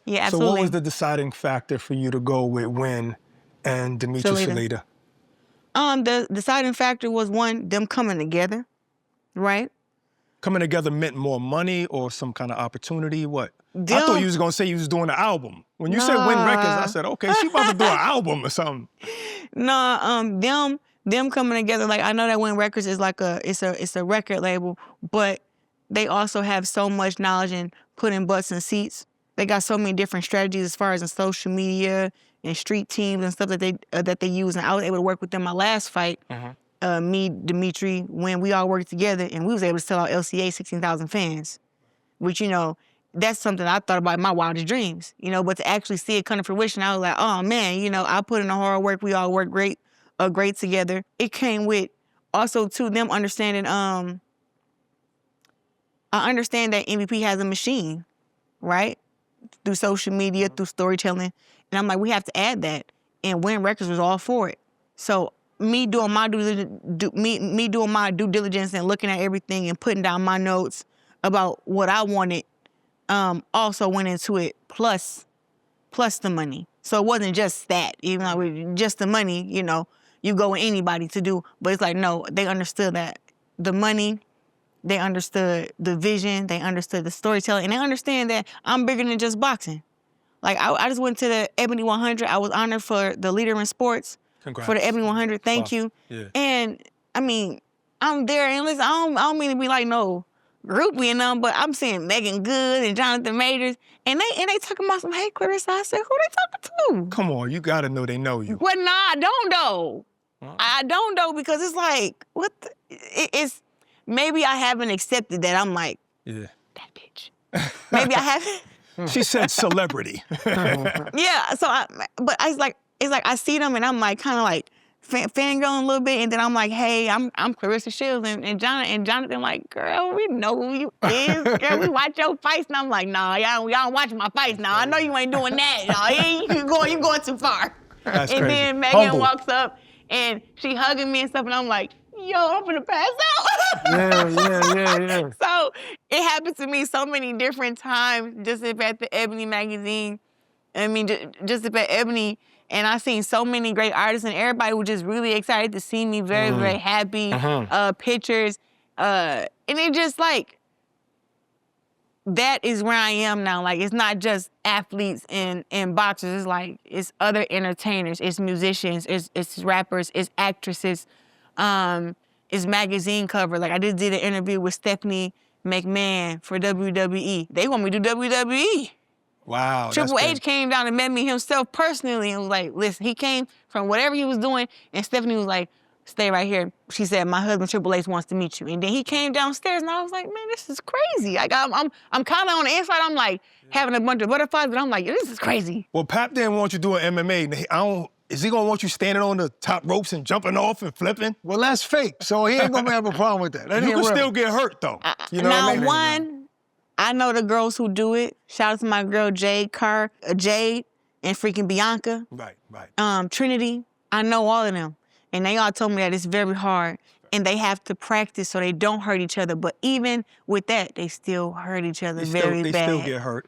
Yeah, So absolutely. what was the deciding factor for you to go with Wynn and Demetri Salita? The deciding factor was, one, them coming together, right? Coming together meant more money or some kind of opportunity? What? I thought Them, you was gonna say you was doing an album. When you said Wynn Records, I nah. said, okay, she about to do an album or something. Nah, them coming together, like, I know that Wynn Records is like it's a record label, but they also have so much knowledge in putting butts in seats. They got so many different strategies as far as in social media and street teams and stuff that they use. And I was able to work with them my last fight. Me, Demetri, when we all worked together, and we was able to sell out LCA 16,000 fans, which, you know, that's something I thought about in my wildest dreams, you know, but to actually see it come to fruition, I was like, oh man, you know, I put in the hard work, we all worked great together. It came with also too them understanding, I understand that MVP has a machine, right? Through social media, through storytelling. And I'm like, we have to add that. And Wynn Records was all for it. So me doing my due diligence and looking at everything and putting down my notes about what I wanted, also went into it, plus the money. So it wasn't just that, even though it was just the money, you know, you go with anybody to do, but it's like, no, they understood that the money, they understood the vision, they understood the storytelling, and they understand that I'm bigger than just boxing. Like, I just went to the Ebony 100. I was honored for the leader in sports. Congrats. For the Ebony 100, thank you. Yeah. And, I mean, I'm there, and listen, I don't mean to be like no groupie and them, but I'm seeing Megan Good and Jonathan Majors, and they talking about some, hey, Claressa. I said, who they talking to? Come on, you gotta know they know you. Well, nah, I don't know. I don't know, because it's like, what the, it's, maybe I haven't accepted that. I'm like, yeah, that bitch. Maybe I haven't. She said celebrity. Yeah, so but it's like I see them and I'm like kind of like fangirling a little bit, and then I'm like, hey, I'm Claressa Shields, and Jonathan like, girl, we know who you is, girl, we watch your fights, and I'm like, nah, y'all watch my fights now. I know you ain't doing that. Nah, you going too far. That's and crazy. Then Megan Humble. walks up and she hugging me and stuff, and I'm like, yo, I'm gonna pass out. Yeah. So it happened to me so many different times, just up at the Ebony magazine. I mean, just up at Ebony, and I seen so many great artists, and everybody was just really excited to see me, very, very happy, pictures. And it just like, that is where I am now. Like, it's not just athletes and boxers. It's like, it's other entertainers, it's musicians, it's rappers, it's actresses, it's magazine cover. Like, I just did an interview with Stephanie McMahon for WWE. They want me to do WWE. Wow. Triple H came down and met me himself personally and was like, listen, he came from whatever he was doing, and Stephanie was like, stay right here. She said, my husband Triple H wants to meet you. And then he came downstairs, and I was like, man, this is crazy. Like, I'm kind of on the inside, I'm like having a bunch of butterflies, but I'm like, this is crazy. Well, Pap didn't want you doing MMA. Is he gonna want you standing on the top ropes and jumping off and flipping? Well, that's fake, so he ain't gonna have a problem with that. You can still get hurt, though. You know now, what I mean? one, I know the girls who do it. Shout out to my girl Jade and freaking Bianca. Right. Trinity. I know all of them. And they all told me that it's very hard. And they have to practice so they don't hurt each other. But even with that, they still hurt each other very bad. They still get hurt.